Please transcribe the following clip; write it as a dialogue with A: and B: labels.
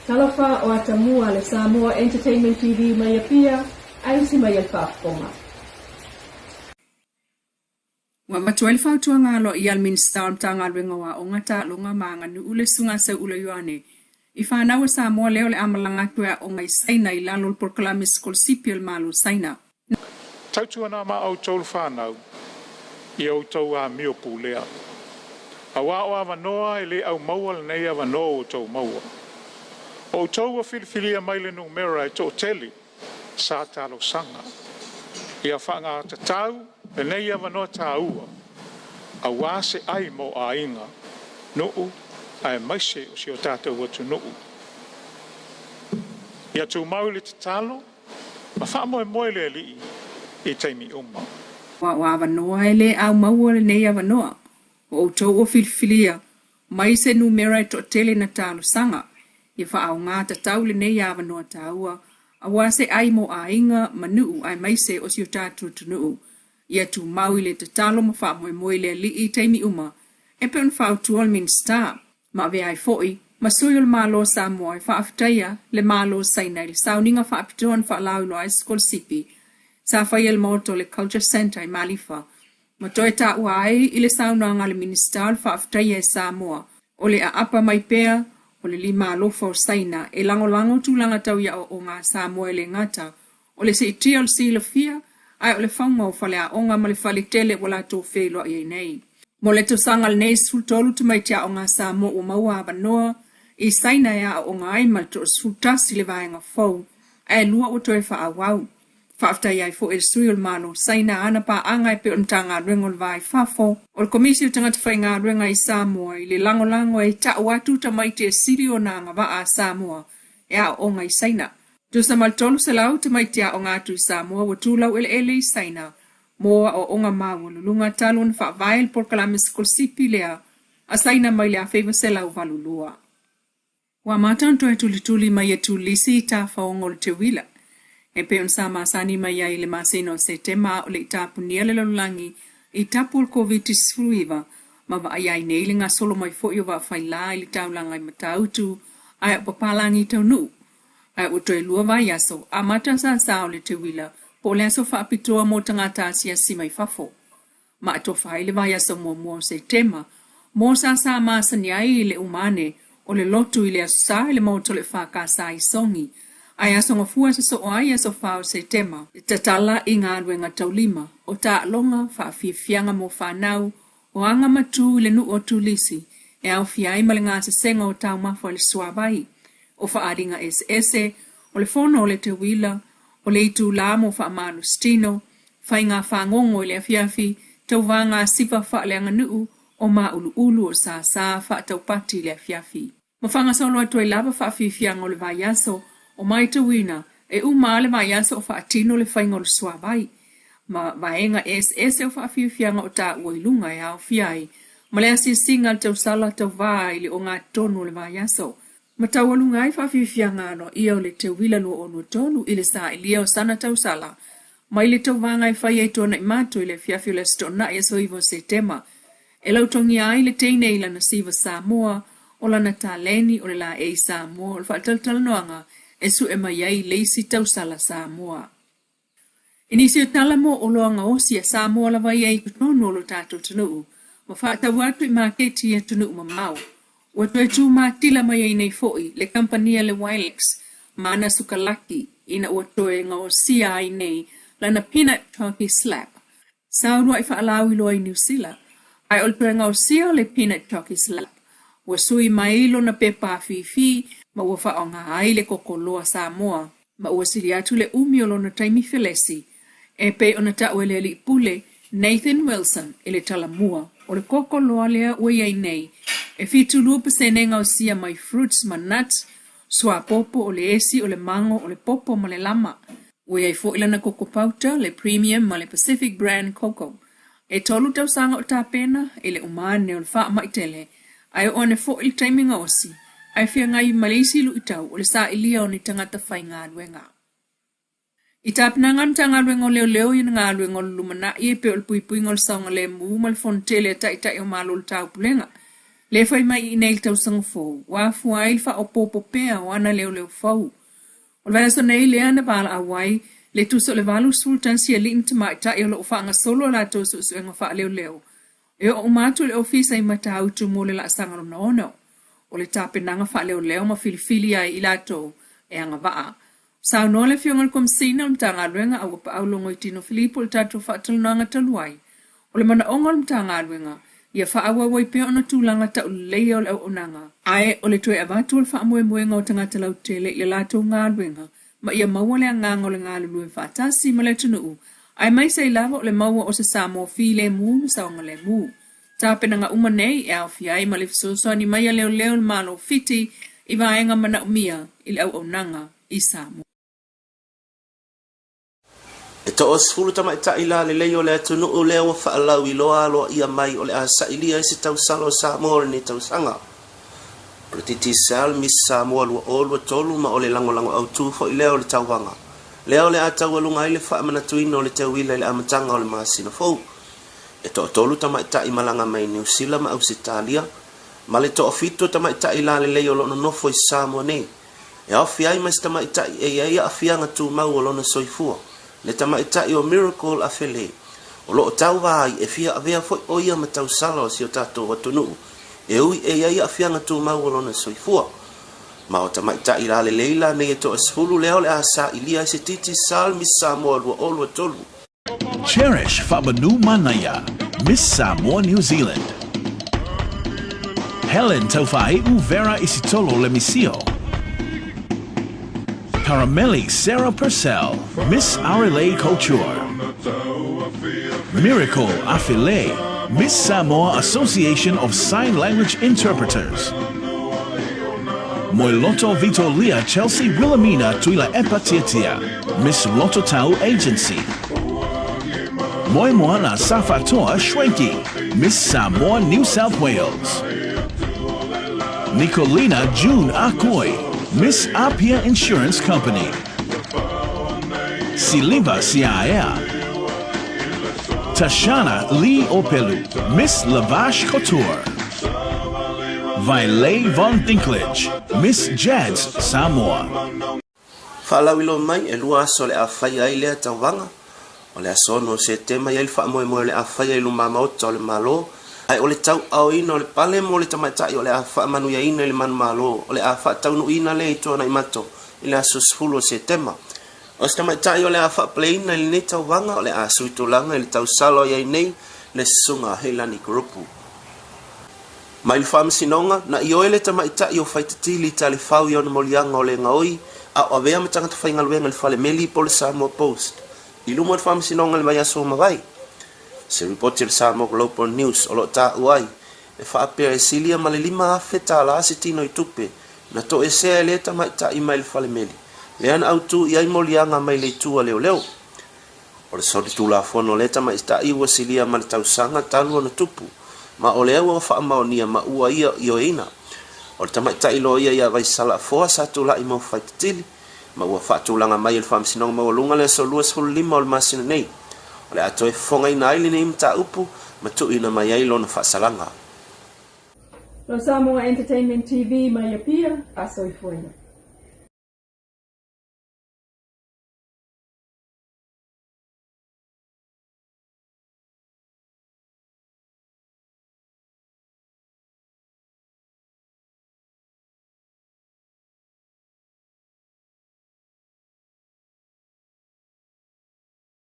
A: Talafa o atamua le Samoa Entertainment TV mai pia ai si mai alfafonga.
B: Wa matuel fa tuanga lo ial minister mtanga lwenga wa ongata longa manga nu ule sunga se ule yoane. Ifa na wa Samoa leo le amalanga tua o mai saina i lalo proclamis colsipial malu saina.
C: Tautuana ma au tolu whanau i au tau a miopu lea. Awa o awanoa ele au maua le nei awanoa o tau maua. O tau a filifilia maile no mera e tō teli sa talo sanga. Ia whanga tatau e nei awanoa tāua. Awa se ai mo a inga nuu ai maise o si o tātou atu nuu. Ia tū maule te talo ma wha moe moe le li i teimi umma.
B: Wa awanoa ele au maua le nei awanoa. O tau o filifilia maise no mera e tō tele na talo sanga. Ia whaau ngā tatau le nei awanoa tāua. Awa se ai mo a inga manuu ai maise o si o tātou tunuu. Ia tu maui le tatalo ma wha moe le li i teimi uma. E pe un whau tuol min star. Ma ve ai foi. Ma suyol malo Samoa e wha aftaia le malo saina il sauninga wha apitoan wha laulo ai skol sipi. Sa whaiel moto le Culture Center i Malifa. Ma toe ta uai i le saunanga le minister wha aftaia e Samoa. O le a apa mai pea o le lima alofa o saina e lango tūlanga tau ia o ngā Samoa le ngata. O le se itia o le sila fia ai o le whaunga o whale a onga ma le whale tele wala tō whelo i nei. Mo le tosanga le nei sultolu tumaitia o ngā Samoa o maua abanoa i saina ia o ngā ai ma to sultasi le vaenga fau ai lua o toe wha awau. Whaafta iai fo e sui o le malo saina ana pa anga e pe o mtanga ruenga o le vai fafo o le komisi o tangata whai ngā ruenga i Samoa i le lango e ta watu tamaiti e siri o nanga wa a Samoa e a o ngā i saina. Tusa maltolu se lau tamaiti a o ngā tu i Samoa wa tūlau ele i saina moa o onga mawa lulunga talun wha vael por kalamis kolsipi lea a saina mai lea feiva se lau valulua. Wa matanto e tuli mai e tulisi i ta whaongo le te wila. E pe un sama sani mai ai le masino se tema o le itapu niele lalulangi i tapu o COVID-19 ma wa ai nei le ngā solo mai fo i wa whaila i le taulanga i matautu ai o papalangi tau nu. Ai o toi lua vai aso a matasa sa o le te wila po le aso wha apitoa mo tangata asia si mai fafo. Ma ato whai le vai aso mua se tema mo sa masani ai le umane o le lotu i le aso sa le mauto le whaka sa i songi. Ai aso ngafua se so o ai aso whao se tema. Tatala i ngā ruenga taulima. O ta longa wha fianga mo whanau. O anga matu le nu o tulisi. E au fiai male ngā se senga o tau mafo le suabai. O wha aringa ese. O le fono o le te wila. O le itu lamo wha amanu stino. Whai ngā whangongo i le afiafi. Tau wanga sipa wha le anga nuu. O ma ulu o sa wha tau pati le afiafi. Mawhanga solo atu i lava wha fianga o le vai aso. O mai te wina, e umale mai aso o whaatino le whaingo le suabai. Ma vaenga ese o whaafianga o ta uailunga e au fiai. Ma lea si singa tau sala tau vai le o ngā tonu le vai aso. Ma tau alunga i whaafianga ano ia o le te wila no onu tonu i le sa ilia o sana tau sala. Ma i le tau vanga i whai e tona i matu i le fiafi le stona i aso iwo se tema. E lau tongi ai le teine i lana siva Samoa, o lana taleni o le la e Samoa, o le whaataltala noanga, e su e mai ai leisi tau sala Samoa. Inisi o tala mo o loanga osi a Samoa la vai ai kutono lo tato tunuu. Ma whaata watu i maketi e tunuu mamau. Watu e tu matila mai ai nei foi, le kampania le Wilex, mana sukalaki, ina watu e nga osia ai nei, lana peanut turkey slap. Saurua i whaalau ilo ai New Zealand. Ai olpura nga osia le peanut turkey slap. Wasui mailo na pepa fifi, ma ua whaonga ai le kokoloa Samoa, ma ua siri atu le umiolo na taimi felesi, e pe ona tau ele li pule Nathan Wilson ele talamua, o le kokoloa lea ua iai nei, e fitu lua pasene ngau sia mai fruits ma nuts, sua popo o le esi o le mango o le popo ma le lama, ua iai fo ilana koko pauta le premium ma le Pacific brand cocoa, e tolu tau sanga o ta pena, ele umane o le wha maitele, ai o ane fo il taiminga osi, ai fia ngai Malaysia lu itau o le sa ilia o ni tangata whai ngā ruenga. I tāpinangan ta ngā ruenga o leo i ngā ruenga o lumana i e pe o le pui ngol saunga le mu mal fontele ta ita o malo le tau pulenga. Le fai mai i neil tau sangfo, wa fuai fa opopo pea wana leo fau. O le so nei le ana bala awai, le tu so le valu sultan si ali intima ta e lo fa nga solo la to so nga fa leo. E o matu le ofisa i mata autu mo le la sanga no. O le tape nanga fa leo ma filifili ai ilato e anga vaa. Sa no le fiongal kom sina mtanga luenga au pa aulongo itino Filipo le tatu fa nanga taluai. O le mana ongol mtanga luenga, ia fa awa wai pe ona tūlanga ta ulea o le onanga. Ae o le tue avatu o le fa amoe moenga o tangata lau tele ia lato ngā luenga, ma ia maua le anganga o le ngā lulue whaatasi ma le tunu. Ai mai sei lava o le maua o se Samoa fi le mu sa onga le mu. Tāpena nga umanei e au fiai ma le fisoso ni mai leo le malo fiti i vaenga mana umia i le au onanga i Samoa.
D: E to os fulu tama ita ila le leo le tunu o leo fa alau I loa lo ia mai o le asa ilia isi tau salo Samoa ni tau sanga. Protiti sal mis Samoa lua olua tolu ma o le lango au tufo I leo le tau wanga. Leo le atau alunga I le fa amana tuino le te wila le amatanga o le masina fau. E to tolu tama ita I malanga mai New Zealand ma Ausitalia. Ma le to ofito tama ita ila le leo lo nofo I Samoa ne. E awhiai mas tama ita e awhianga tu mau o lona soifua. Le tama ita I o miracle a fele. O lo tau vai e fia avea foi o ia matau salo si o tato watunu. E ui e ia awhianga tu mau o lona soifua. Ma o tama ita ila le leila ne e to esfulu leo le asa ilia se titi sal mis Samoa lua olua tolu.
E: Cherish Fabanu Manaya, Miss Samoa, New Zealand. Helen Taufai Vera Isitolo Lemisio. Carameli Sarah Purcell, Miss Arele Couture. Miracle Afile, Miss Samoa Association of Sign Language Interpreters. Moiloto Vitolia Chelsea Wilhelmina Tuila Epatietia, Miss Loto Tau Agency. Moimoana Safatoa Shwenki, Miss Samoa, New South Wales. Nicolina June Akoi, Miss Apia Insurance Company. Siliva Siaea. Tashana Lee Opelu, Miss Lavash Couture. Vaile Von Dinklage, Miss Jads Samoa.
D: Falawilo mai e lua aso le awhai ai lea tauwanga. O le asono se tema ia fa moe le afaya I luma maota o le malo ai o le tau au ina o le pale mo le tamaita o le afa manu ia ina le manu malo o le afa tau nu ina le to na imato I le aso sfulu se tema o se tamaita o le afa pleina le ne tau wanga o le aso I tolanga I le tau salo ia nei le sunga helani grupu mai le fam sinonga na I o le tamaita o faitili tali fau ia no molianga o le ngaoi a o vea matanga fainga luenga le fale meli po le Samoa Post I lumo le fam sinonga le mai aso mawai. Se reporti le Samoa Global News o lo ta uai. E wha apea e silia ma le lima afe ta la ase tino I tupe. Na to e sea le ta mai ta I mai le fale meli. Le ana au tu I ai molianga mai le tua leo leo. O le sori tu la fono le ta mai ta I ua silia ma le tausanga talu na tupu. Ma o le au o wha maonia ma ua ia I o ina. O le ta mai ta I lo ia vai sala foa sa tu la I mau whaitili. Ma ua whaatulanga mai il wham sinong ma walunga le so luas fulu lima o le masina nei. O le ato e whonga ina aili ni imta upu, ma tu ina mai ailo na whaasalanga.
A: Lo Samoa Entertainment TV mai apia, aso I fuena.